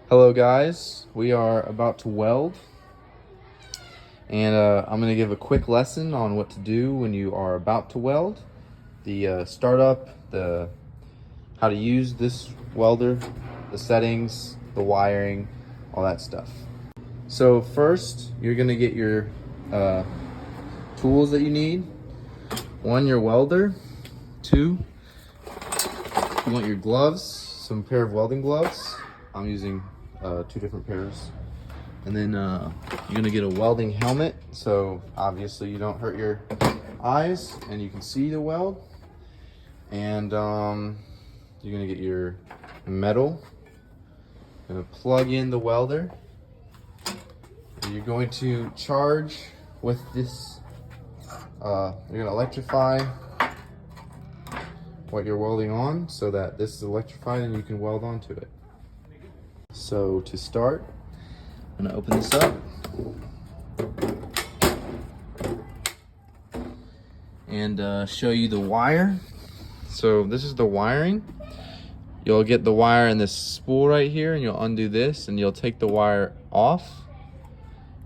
Hello guys, we are about to weld and I'm going to give a quick lesson on what to do when you are about to weld. The startup, how to use this welder, the settings, the wiring, all that stuff. So first you're going to get your tools that you need. One, your welder. Two, you want your gloves, some pair of welding gloves. I'm using 2 different pairs. And then you're gonna get a welding helmet, so obviously you don't hurt your eyes and you can see the weld. And you're gonna get your metal. You're gonna plug in the welder. And you're going to charge with this. You're gonna electrify what you're welding on so that this is electrified and you can weld onto it. So to start, I'm gonna open this up and show you the wire. So this is the wiring. You'll get the wire in this spool right here and you'll undo this and you'll take the wire off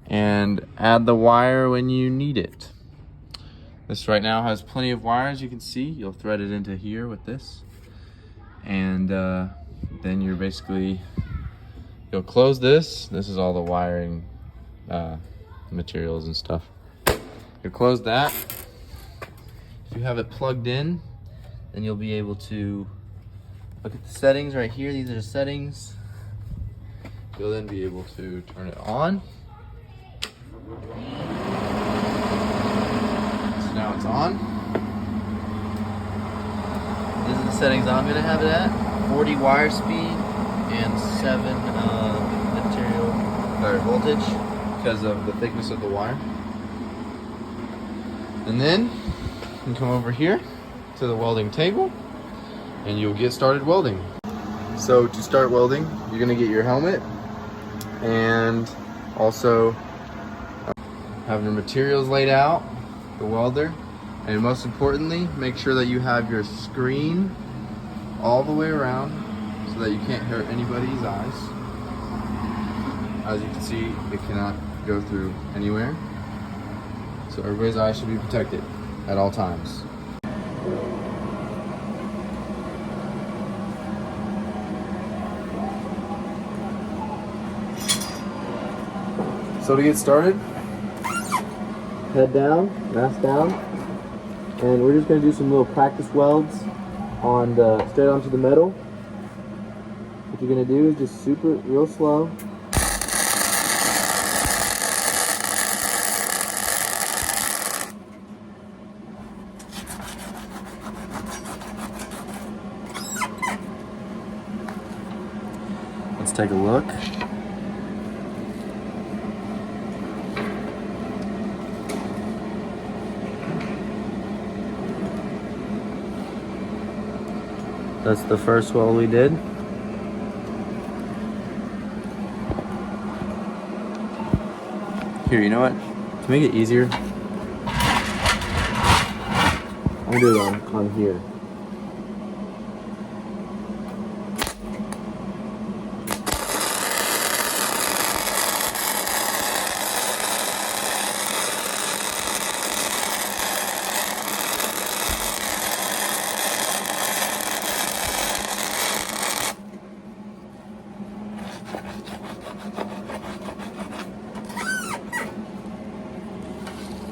and add the wire when you need it. This right now has plenty of wire, as you can see. You'll thread it into here with this. And then you're basically, you'll close this. This is all the wiring materials and stuff. You'll close that. If you have it plugged in, then you'll be able to look at the settings right here. These are the settings. You'll then be able to turn it on. So now it's on. These are the settings I'm gonna have it at. 40 wire speed and 7 material or voltage because of the thickness of the wire. And then you can come over here to the welding table and you'll get started welding. So to start welding, you're gonna get your helmet and also have your materials laid out, the welder, and most importantly, make sure that you have your screen all the way around so that you can't hurt anybody's eyes. As you can see, it cannot go through anywhere. So everybody's eyes should be protected at all times. So to get started, head down, mask down, and we're just going to do some little practice welds on straight onto the metal. What you're going to do is just real slow. Let's take a look. That's the first weld we did. Here, you know what? To make it easier, I'm gonna do it on here.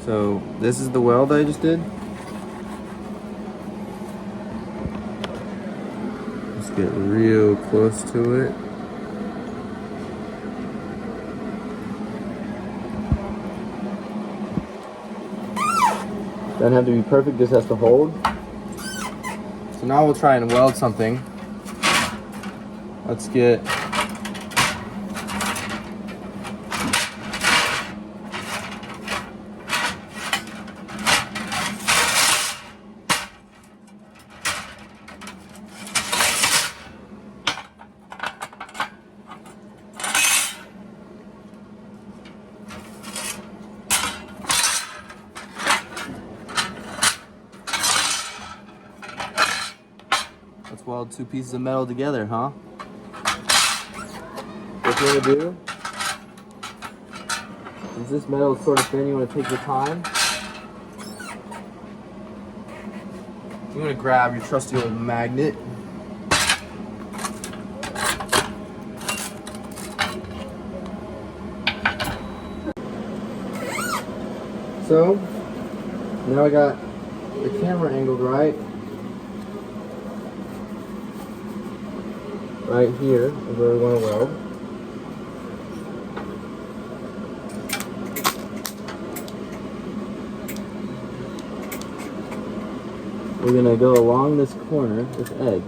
So this is the weld I just did. Let's get real close to it. Doesn't have to be perfect, just has to hold. So now we'll try and weld something. Let's get Let's weld 2 pieces of metal together, huh? what you want to do, since this metal is sort of thin, you want to take your time. You want to grab your trusty old magnet. So, now I got the camera angled right here is where we want to weld. We're going to go along this corner, this edge.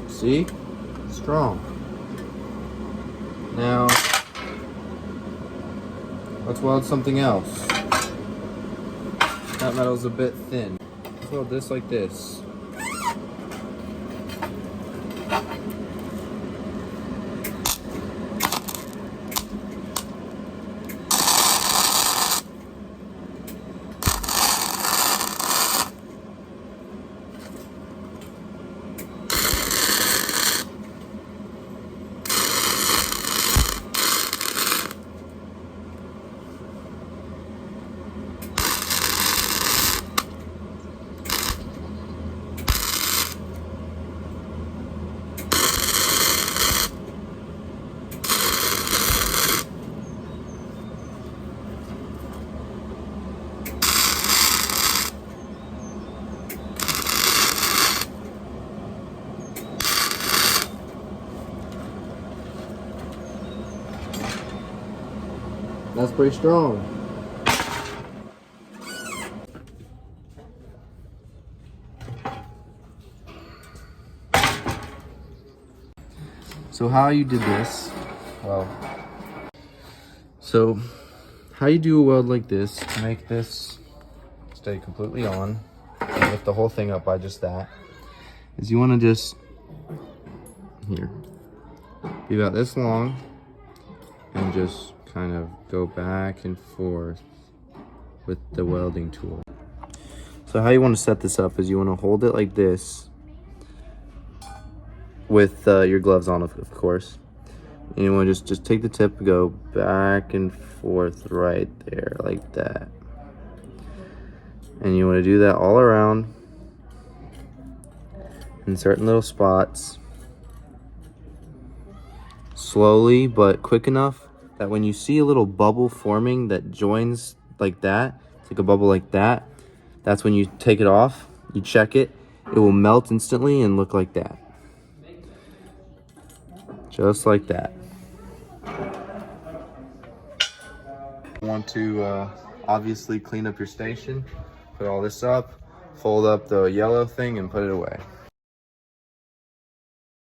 See? Strong. Now, let's weld something else. That metal's a bit thin. Let's weld this like this. That's pretty strong. So how you did this, well, so how you do a weld like this to make this stay completely on and lift the whole thing up by just that, is you want to just, here, be about this long and just kind of go back and forth with the welding tool. So how you want to set this up is you want to hold it like this with your gloves on, of course. And you want to just take the tip and go back and forth right there like that. And you want to do that all around in certain little spots. Slowly but quick enough that when you see a little bubble forming that joins like that, it's like a bubble like that, that's when you take it off, you check it, it will melt instantly and look like that. Just like that. You want to obviously clean up your station, put all this up, fold up the yellow thing and put it away.